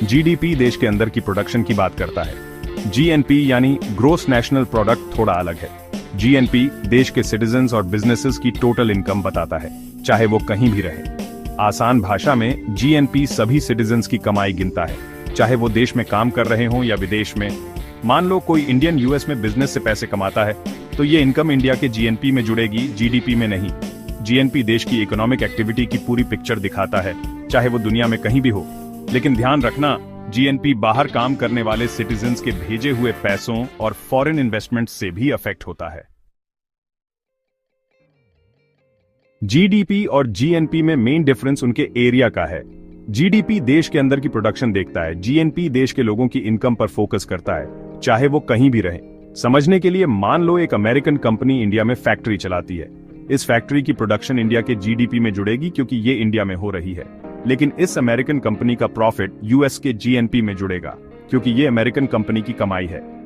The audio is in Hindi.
जीडीपी देश के अंदर की प्रोडक्शन की बात करता है। जीएनपी यानी ग्रोस नेशनल प्रोडक्ट थोड़ा अलग है। जीएनपी देश के सिटीजन्स और बिजनेसेस की टोटल इनकम बताता है, चाहे वो कहीं भी रहे। आसान भाषा में जीएनपी सभी सिटीजन्स की कमाई गिनता है, चाहे वो देश में काम कर रहे हों या विदेश में। मान लो कोई इंडियन यूएस में बिजनेस से पैसे कमाता है, तो ये इनकम इंडिया के जीएनपी में जुड़ेगी, जीडीपी में नहीं। जीएनपी देश की इकोनॉमिक एक्टिविटी की पूरी पिक्चर दिखाता है, चाहे वो दुनिया में कहीं भी हो। लेकिन ध्यान रखना, जीएनपी बाहर काम करने वाले सिटीजन्स के भेजे हुए पैसों और फॉरेन इन्वेस्टमेंट से भी अफेक्ट होता है। जीडीपी और जीएनपी में मेन डिफरेंस उनके एरिया का है। जीडीपी देश के अंदर की प्रोडक्शन देखता है, जीएनपी देश के लोगों की इनकम पर फोकस करता है, चाहे वो कहीं भी रहे। समझने के लिए मान लो एक अमेरिकन कंपनी इंडिया में फैक्ट्री चलाती है। इस फैक्ट्री की प्रोडक्शन इंडिया के जीडीपी में जुड़ेगी क्योंकि ये इंडिया में हो रही है। लेकिन इस अमेरिकन कंपनी का प्रॉफिट यूएस के जीएनपी में जुड़ेगा क्योंकि ये अमेरिकन कंपनी की कमाई है।